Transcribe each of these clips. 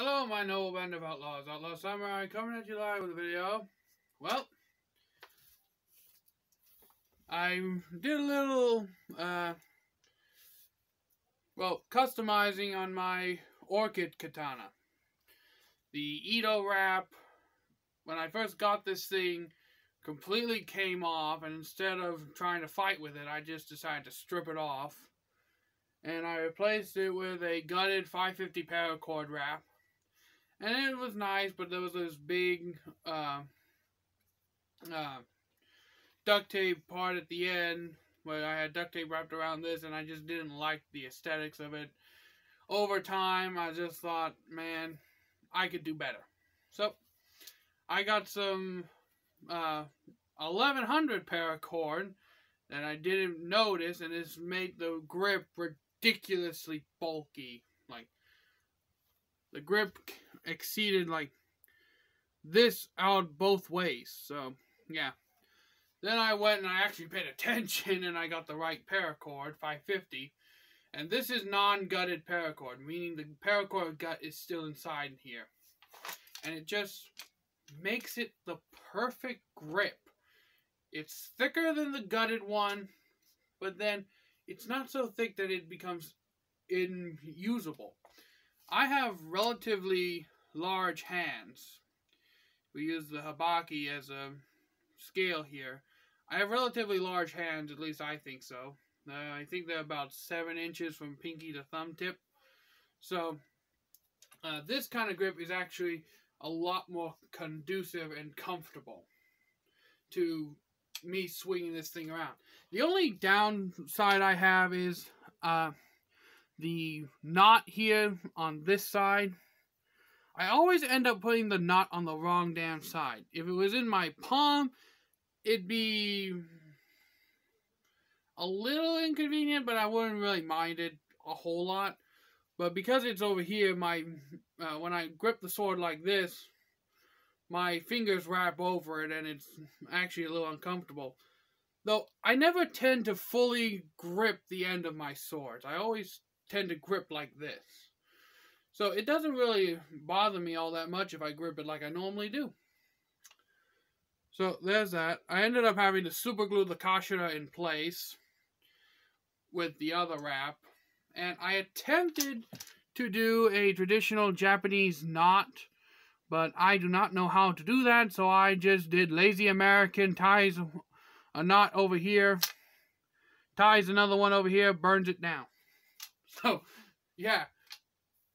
Hello, my noble band of outlaws. Outlaw Samurai coming at you live with a video. Well, I did a little, customizing on my orkit katana. The Ito wrap, when I first got this thing, completely came off, and instead of trying to fight with it, I just decided to strip it off. And I replaced it with a gutted 550 paracord wrap. And it was nice, but there was this big duct tape part at the end where I had duct tape wrapped around this, and I just didn't like the aesthetics of it. Over time, I just thought, man, I could do better. So, I got some 1100 paracord that I didn't notice, and it's made the grip ridiculously bulky. Like, the grip exceeded like this out both ways. So yeah, then I went and I actually paid attention, and I got the right paracord, 550, and this is non-gutted paracord, meaning the paracord gut is still inside here, and it just makes it the perfect grip. It's thicker than the gutted one, but then it's not so thick that it becomes unusable. I have relatively large hands. We use the habaki as a scale here. I have relatively large hands, at least I think so. I think they're about 7 inches from pinky to thumb tip. So, this kind of grip is actually a lot more conducive and comfortable to me swinging this thing around. The only downside I have is the knot here on this side. I always end up putting the knot on the wrong damn side. If it was in my palm, it'd be a little inconvenient, but I wouldn't really mind it a whole lot. But because it's over here, when I grip the sword like this, my fingers wrap over it, and it's actually a little uncomfortable. Though, I never tend to fully grip the end of my swords. I always tend to grip like this. So it doesn't really bother me all that much if I grip it like I normally do. So there's that. I ended up having to super glue the kashira in place with the other wrap. And I attempted to do a traditional Japanese knot, but I do not know how to do that, so I just did lazy American, ties a knot over here, ties another one over here, burns it down. So, yeah,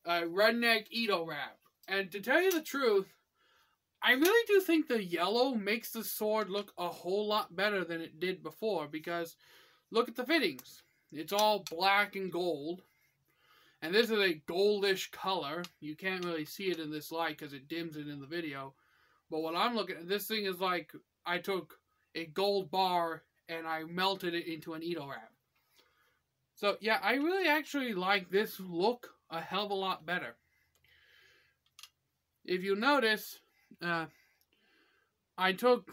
a redneck Ito wrap. And to tell you the truth, I really do think the yellow makes the sword look a whole lot better than it did before, because look at the fittings. It's all black and gold, and this is a goldish color. You can't really see it in this light because it dims it in the video, but what I'm looking at, this thing is like I took a gold bar and I melted it into an Ito wrap. So, yeah, I really actually like this look a hell of a lot better. If you notice, I took,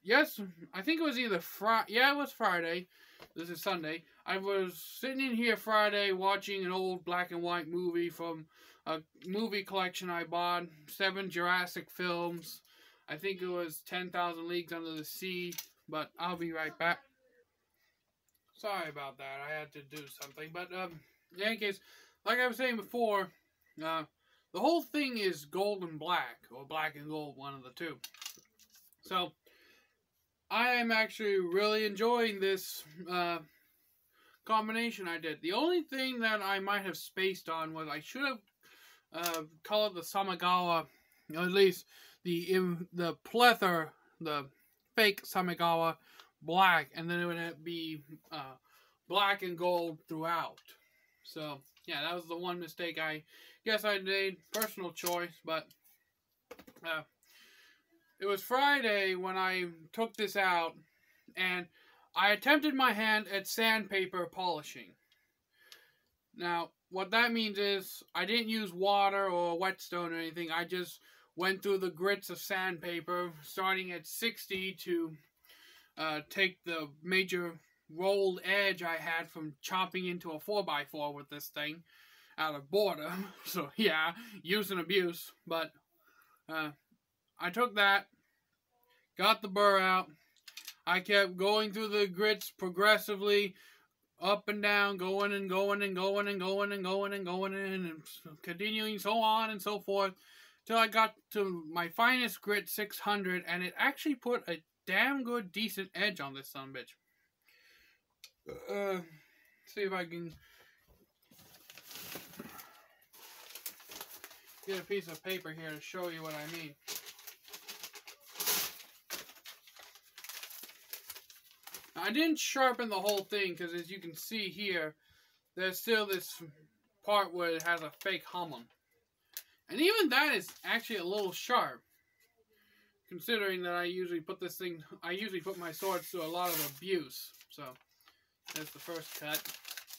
I think it was either Friday, yeah, it was Friday, this is Sunday. I was sitting in here Friday watching an old black and white movie from a movie collection I bought, 7 Jurassic films. I think it was 10,000 Leagues Under the Sea, but I'll be right back. Sorry about that, I had to do something, but in any case, like I was saying before, the whole thing is gold and black, or black and gold, one of the two. So, I am actually really enjoying this combination I did. The only thing that I might have spaced on was I should have colored the Samigawa, or at least the pleather, the fake Samigawa, black, and then it would be black and gold throughout. So, yeah, that was the one mistake I guess I made. Personal choice, but it was Friday when I took this out, and I attempted my hand at sandpaper polishing. Now, what that means is I didn't use water or whetstone or anything. I just went through the grits of sandpaper, starting at 60 to take the major rolled edge I had from chopping into a 4x4 with this thing, out of boredom. So yeah, use and abuse. But I took that, got the burr out. I kept going through the grits progressively, up and down, going and going and going and going and going and going and continuing so on and so forth, till I got to my finest grit 600, and it actually put a damn good, decent edge on this sumbitch. See if I can get a piece of paper here to show you what I mean. I didn't sharpen the whole thing because, as you can see here, there's still this part where it has a fake hummun. And even that is actually a little sharp, considering that I usually put my swords through a lot of abuse. So, that's the first cut.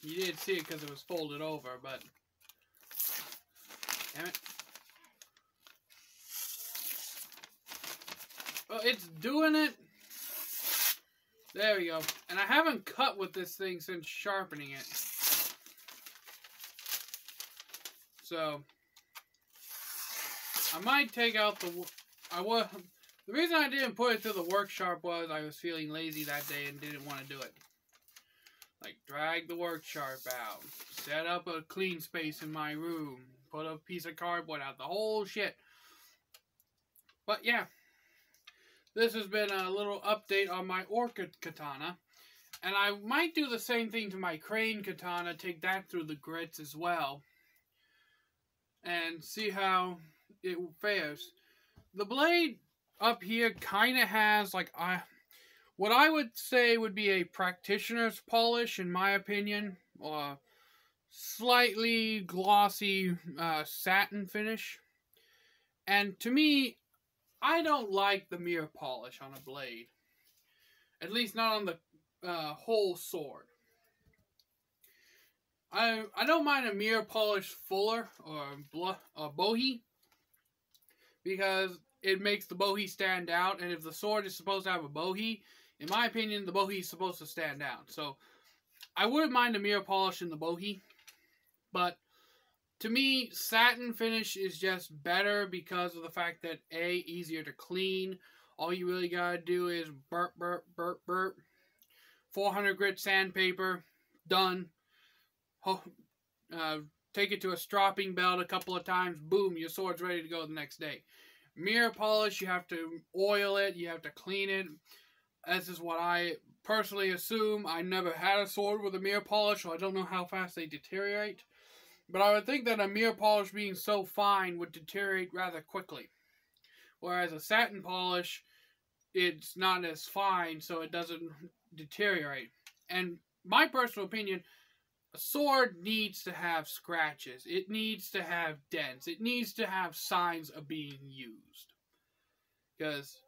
You didn't see it because it was folded over, but... Damn it. Well, it's doing it. There we go. And I haven't cut with this thing since sharpening it. So, I might take out the reason I didn't put it through the work sharp was I was feeling lazy that day and didn't want to do it. Like, drag the work sharp out, set up a clean space in my room, put a piece of cardboard out, the whole shit. But yeah, this has been a little update on my orkit katana. And I might do the same thing to my crane katana, take that through the grits as well, and see how it fares. The blade up here kind of has like what I would say would be a practitioner's polish, in my opinion, or slightly glossy satin finish. And to me, I don't like the mirror polish on a blade, at least not on the whole sword. I don't mind a mirror polish fuller or bohie, because it makes the bohie stand out, and if the sword is supposed to have a bohie, in my opinion, the bohie is supposed to stand out. So, I wouldn't mind a mirror polish in the bohie, but to me, satin finish is just better because of the fact that A, easier to clean. All you really gotta do is burp, burp, burp, burp. 400 grit sandpaper, done. Take it to a stropping belt a couple of times, boom, your sword's ready to go the next day. Mirror polish, you have to oil it, you have to clean it. This is what I personally assume. I never had a sword with a mirror polish, so I don't know how fast they deteriorate. But I would think that a mirror polish being so fine would deteriorate rather quickly. Whereas a satin polish, it's not as fine, so it doesn't deteriorate. And my personal opinion, a sword needs to have scratches. It needs to have dents. It needs to have signs of being used. Because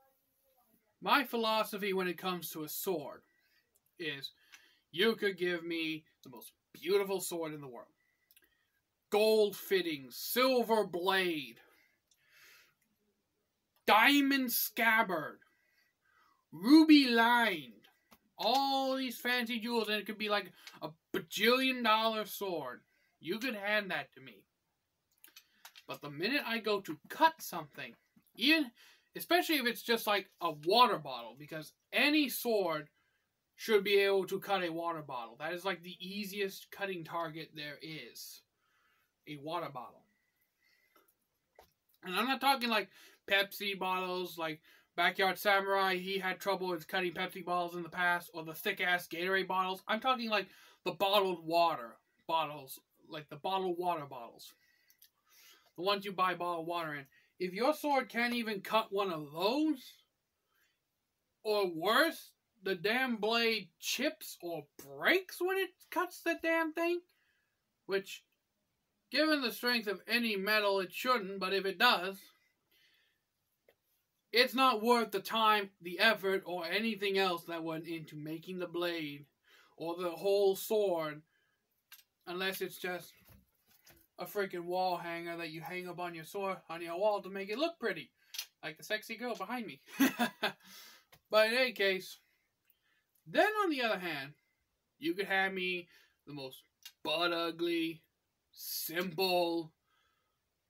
my philosophy when it comes to a sword is, you could give me the most beautiful sword in the world. Gold fittings, silver blade, diamond scabbard, ruby lined, all these fancy jewels, and it could be like a bajillion-dollar sword. You could hand that to me. But the minute I go to cut something, especially if it's just like a water bottle, because any sword should be able to cut a water bottle. That is like the easiest cutting target there is. A water bottle. And I'm not talking like Pepsi bottles, like Backyard Samurai, he had trouble with cutting Pepsi bottles in the past, or the thick-ass Gatorade bottles. I'm talking like the bottled water bottles, like the bottled water bottles. The ones you buy bottled water in. If your sword can't even cut one of those, or worse, the damn blade chips or breaks when it cuts the damn thing, which, given the strength of any metal, it shouldn't, but if it does, it's not worth the time, the effort, or anything else that went into making the blade or the whole sword, unless it's just a freaking wall hanger that you hang up on your sword, on your wall to make it look pretty, like the sexy girl behind me. But in any case, then on the other hand, you could have me the most butt ugly simple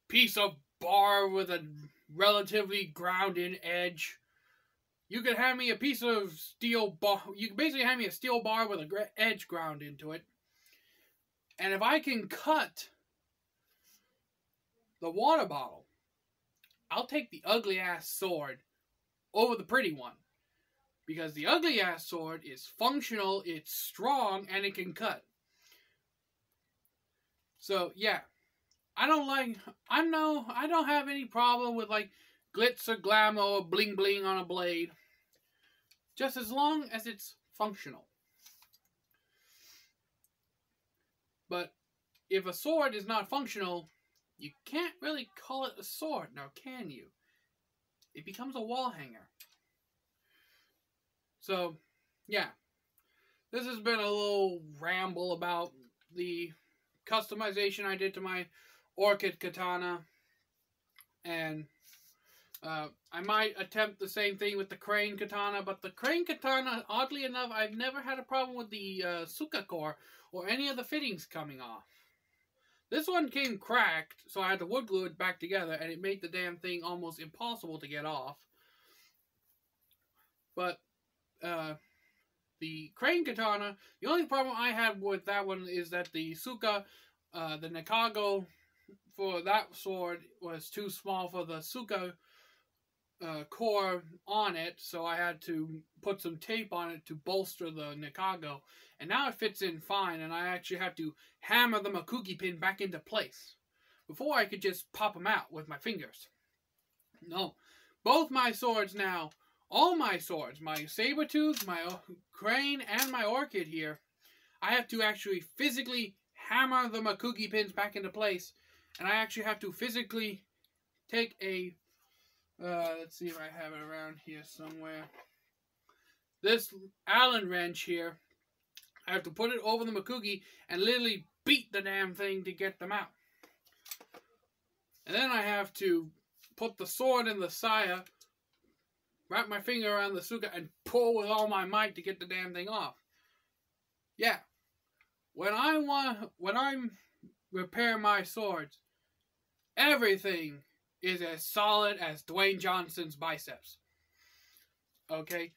piece of bar with a relatively ground-in edge. You could hand me a piece of steel bar. You can basically hand me a steel bar with a edge ground into it. And if I can cut the water bottle, I'll take the ugly-ass sword over the pretty one. Because the ugly-ass sword is functional, it's strong, and it can cut. So, yeah. I don't have any problem with, like, glitz or glamour or bling bling on a blade. Just as long as it's functional. But if a sword is not functional, you can't really call it a sword, now can you? It becomes a wall hanger. So, yeah. This has been a little ramble about the customization I did to my orkit katana. And I might attempt the same thing with the crane katana, but the crane katana, oddly enough, I've never had a problem with the tsuka core or any of the fittings coming off. This one came cracked, so I had to wood glue it back together, and it made the damn thing almost impossible to get off. But the crane katana, the only problem I had with that one is that the tsuka, the nikago for that sword was too small for the tsuka core on it, so I had to put some tape on it to bolster the nikago, and now it fits in fine, and I actually had to hammer the makugi pin back into place before I could just pop them out with my fingers. No, both my swords now, all my swords, my saber-tooth, my crane, and my orkit here, I have to actually physically hammer the makugi pins back into place, and I actually have to physically take a let's see if I have it around here somewhere. This Allen wrench here, I have to put it over the makugi and literally beat the damn thing to get them out. And then I have to put the sword in the saya, wrap my finger around the tsuka, and pull with all my might to get the damn thing off. Yeah. When I repair my swords, everything is as solid as Dwayne Johnson's biceps. Okay?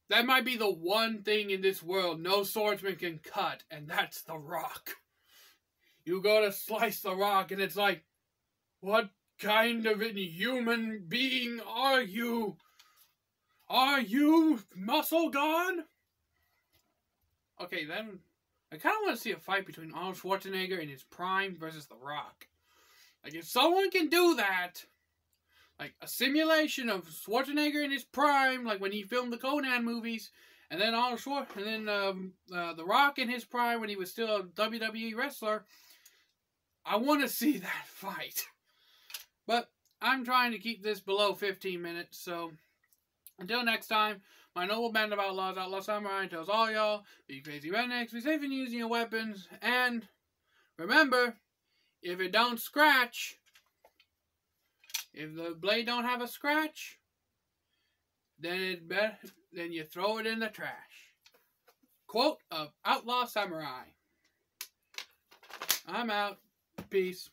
That might be the one thing in this world no swordsman can cut, and that's the Rock. You go to slice the Rock, and it's like, what kind of inhuman being are you? Are you muscle gone? Okay, then I kind of want to see a fight between Arnold Schwarzenegger in his prime versus The Rock. Like, if someone can do that, like a simulation of Schwarzenegger in his prime, like when he filmed the Conan movies, and then The Rock in his prime when he was still a WWE wrestler, I want to see that fight. But I'm trying to keep this below 15 minutes, so until next time, my noble band of outlaws, Outlaw Samurai, tells all y'all, be crazy rednecks, be safe in using your weapons, and remember, if it don't scratch, if the blade don't have a scratch, then you throw it in the trash. Quote of Outlaw Samurai. I'm out. Peace.